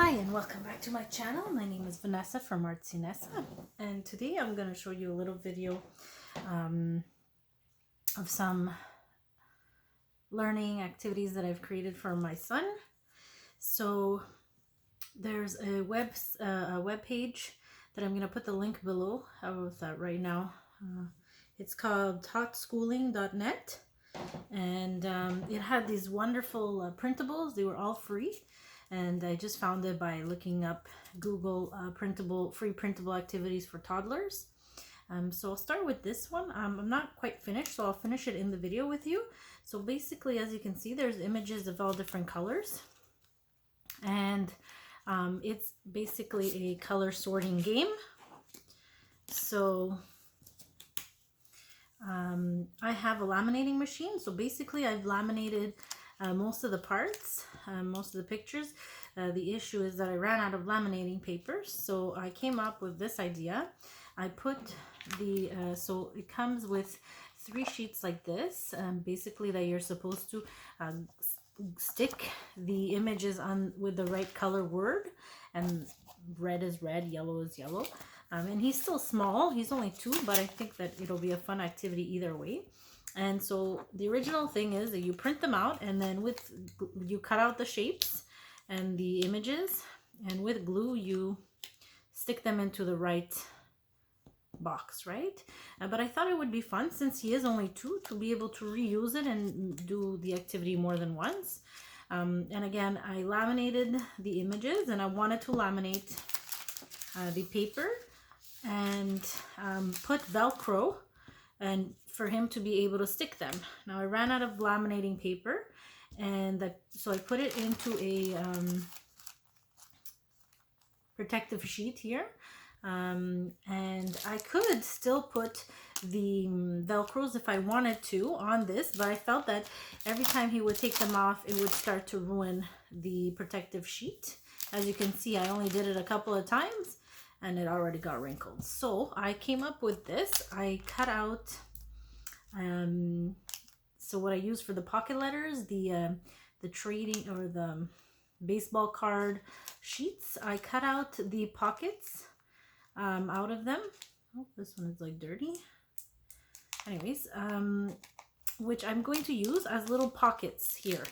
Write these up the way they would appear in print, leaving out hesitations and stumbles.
Hi and welcome back to my channel. My name is Vanessa from Artsy Nessa, and today I'm going to show you a little video of some learning activities that I've created for my son. So there's a web page that I'm going to put the link below of that right now. It's called taught-schooling.net, and it had these wonderful printables. They were all free. And I just found it by looking up Google free printable activities for toddlers. So I'll start with this one. I'm not quite finished, so I'll finish it in the video with you. So basically, as you can see, there's images of all different colors. And it's basically a color sorting game. So I have a laminating machine. So basically, I've laminated most of the parts, most of the pictures. The issue is that I ran out of laminating paper, so I came up with this idea. I put the, so it comes with 3 sheets like this, basically that you're supposed to stick the images on with the right color word, and red is red, yellow is yellow. And he's still small, he's only 2, but I think that it'll be a fun activity either way. And so the original thing is that you print them out, and then you cut out the shapes and the images, and with glue you stick them into the right box, right? But I thought it would be fun, since he is only 2, to be able to reuse it and do the activity more than once. And again, I laminated the images, and I wanted to laminate the paper and put Velcro and for him to be able to stick them. Now I ran out of laminating paper, and so I put it into a protective sheet here, and I could still put the Velcros if I wanted to on this, but I felt that every time he would take them off, it would start to ruin the protective sheet. As you can see, I only did it a couple of times and it already got wrinkled. So I came up with this. I cut out, so what I used for the pocket letters, the trading or the baseball card sheets, I cut out the pockets out of them. Oh, this one is like dirty. Anyways, which I'm going to use as little pockets here.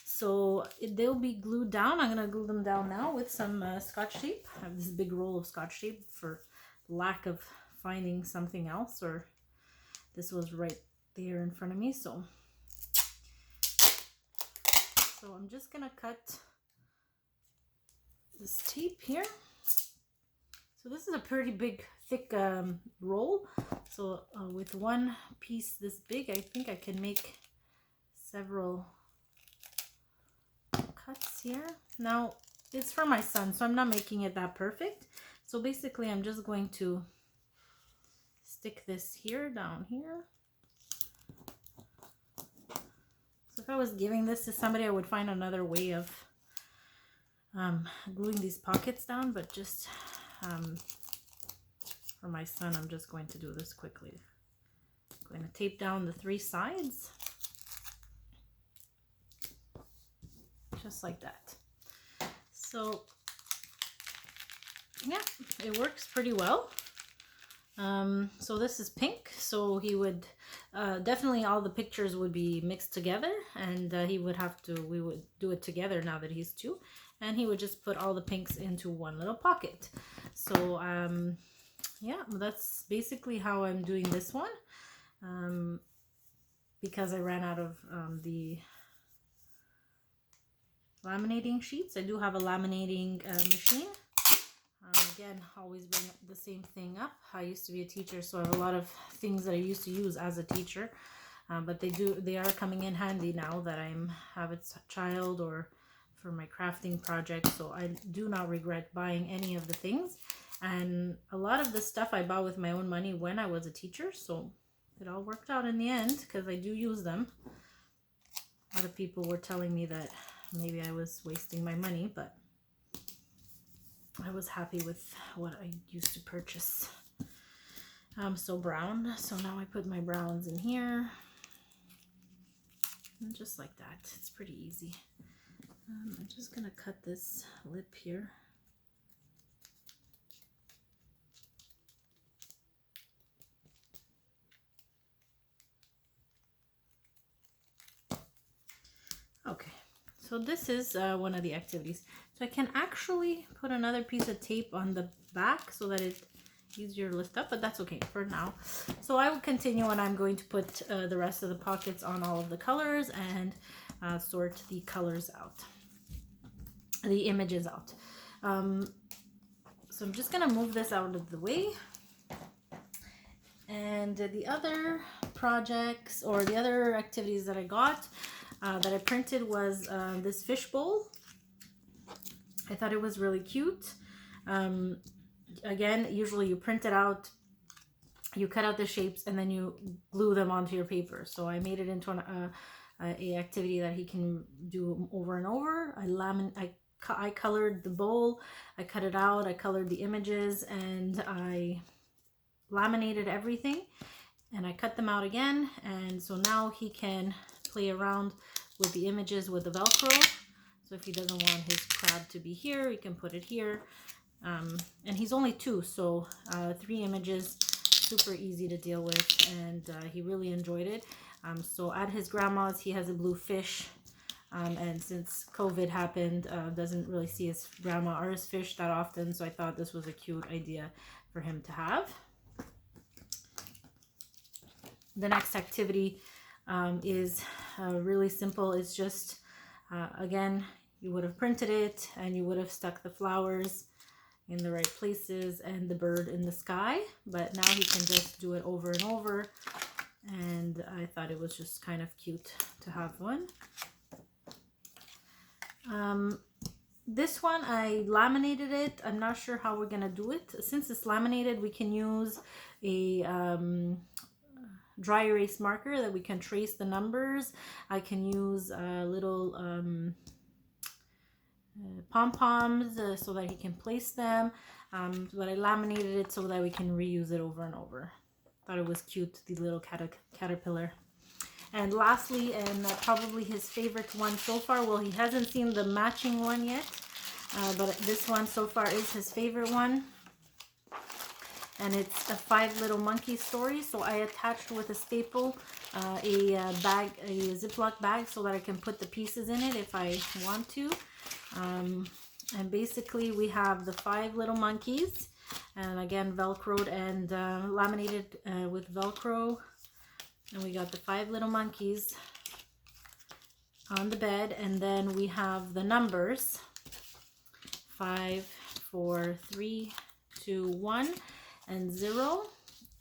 So they'll be glued down. I'm going to glue them down now with some Scotch tape. I have this big roll of Scotch tape for lack of finding something else, or this was right there in front of me. So I'm just going to cut this tape here. So this is a pretty big, thick roll. So with one piece this big, I think I can make several cuts here. Now it's for my son, so I'm not making it that perfect. So basically I'm just going to stick this here, down here. So if I was giving this to somebody, I would find another way of gluing these pockets down, but just for my son, I'm just going to do this quickly. I'm going to tape down the 3 sides, just like that. So yeah, it works pretty well. So this is pink, so he would definitely, all the pictures would be mixed together, and we would do it together now that he's 2, and he would just put all the pinks into one little pocket. So yeah, that's basically how I'm doing this one, because I ran out of the laminating sheets. I do have a laminating machine. Again, always bring the same thing up. I used to be a teacher, so I have a lot of things that I used to use as a teacher, but they are coming in handy now that I have a child or for my crafting project. So I do not regret buying any of the things, and a lot of the stuff I bought with my own money when I was a teacher, so it all worked out in the end because I do use them. A lot of people were telling me that maybe I was wasting my money, but I was happy with what I used to purchase. So brown. So now I put my browns in here. And just like that. It's pretty easy. I'm just gonna cut this lip here. Okay, so this is one of the activities. So I can actually put another piece of tape on the back so that it's easier to lift up, but that's okay for now. So I will continue, and I'm going to put the rest of the pockets on all of the colors and sort the colors out, the images out. So I'm just gonna move this out of the way. And the other projects or the other activities that I got that I printed was this fishbowl. I thought it was really cute. Again, usually you print it out, you cut out the shapes, and then you glue them onto your paper. So I made it into a activity that he can do over and over. I colored the bowl, I cut it out, I colored the images, and I laminated everything, and I cut them out again. And so now he can play around with the images with the Velcro. So if he doesn't want his crab to be here, he can put it here. And he's only 2, so 3 images, super easy to deal with, and he really enjoyed it. So at his grandma's, he has a blue fish, and since COVID happened, doesn't really see his grandma or his fish that often, so I thought this was a cute idea for him to have. The next activity is really simple. It's just, again, you would have printed it and you would have stuck the flowers in the right places and the bird in the sky, but now he can just do it over and over, and I thought it was just kind of cute to have one. This one, I laminated it. I'm not sure how we're gonna do it. Since it's laminated, we can use a dry erase marker that we can trace the numbers. I can use little pom-poms so that he can place them, but I laminated it so that we can reuse it over and over. Thought it was cute, the little caterpillar. And lastly, and probably his favorite one so far, well, he hasn't seen the matching one yet, but this one so far is his favorite one. And it's a 5 Little Monkeys story. So I attached with a staple a Ziploc bag so that I can put the pieces in it if I want to. And basically we have the 5 Little Monkeys, and again velcroed and laminated with Velcro. And we got the 5 Little Monkeys on the bed, and then we have the numbers 5, 4, 3, 2, 1 and 0.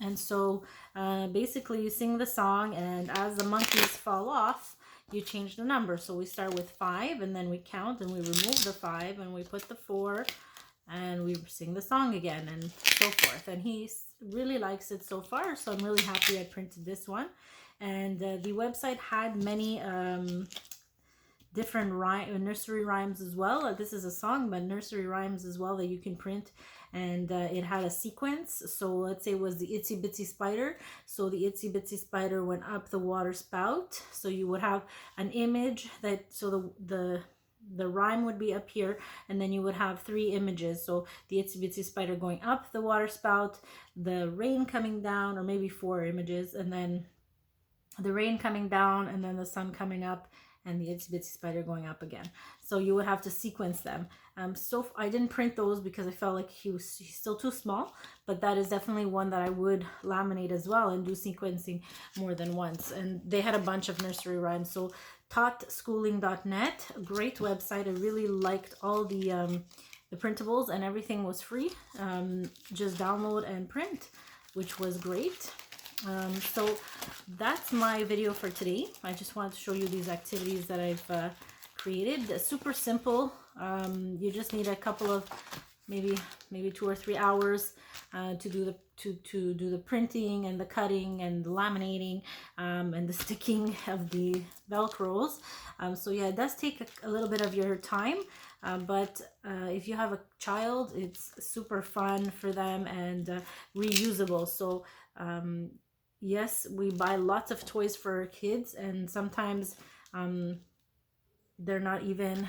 And so basically you sing the song, and as the monkeys fall off, you change the number. So we start with 5, and then we count, and we remove the 5, and we put the 4, and we sing the song again, and so forth. And he really likes it so far, so I'm really happy I printed this one. And the website had many different nursery rhymes as well. This is a song, but nursery rhymes as well that you can print. And it had a sequence. So let's say it was the Itsy Bitsy Spider. So the Itsy Bitsy Spider went up the water spout. So you would have an image that, so the rhyme would be up here, and then you would have 3 images. So the Itsy Bitsy Spider going up the water spout, the rain coming down, or maybe 4 images, and then the rain coming down, and then the sun coming up, and the Itsy Bitsy Spider going up again. So you would have to sequence them. So I didn't print those because I felt like he's still too small, but that is definitely one that I would laminate as well and do sequencing more than once. And they had a bunch of nursery rhymes. So totschooling.net, a great website. I really liked all the printables, and everything was free. Just download and print, which was great. So that's my video for today. I just wanted to show you these activities that I've created. They're super simple. You just need a couple of maybe 2 or 3 hours to do the printing and the cutting and the laminating and the sticking of the Velcros. So yeah, it does take a little bit of your time, but if you have a child, it's super fun for them and reusable. So yes, we buy lots of toys for our kids, and sometimes they're not even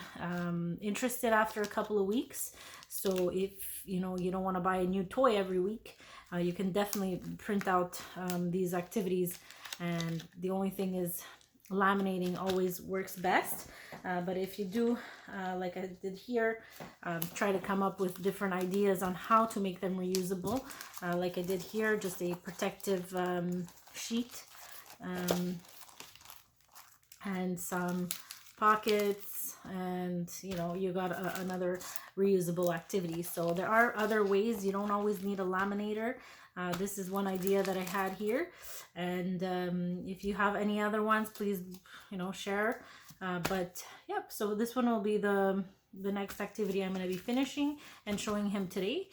interested after a couple of weeks. So if you know you don't want to buy a new toy every week, you can definitely print out these activities. And the only thing is, laminating always works best. But if you do, like I did here, try to come up with different ideas on how to make them reusable. Like I did here, just a protective sheet and some pockets, and you know, you got another reusable activity. So there are other ways. You don't always need a laminator. This is one idea that I had here, and if you have any other ones, please, you know, share. But yep, so this one will be the next activity I'm going to be finishing and showing him today.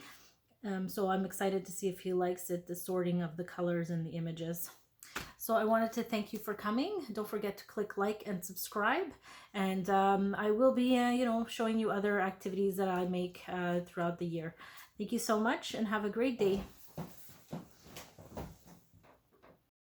So I'm excited to see if he likes it, the sorting of the colors and the images. So I wanted to thank you for coming. Don't forget to click like and subscribe. And I will be, you know, showing you other activities that I make throughout the year. Thank you so much and have a great day.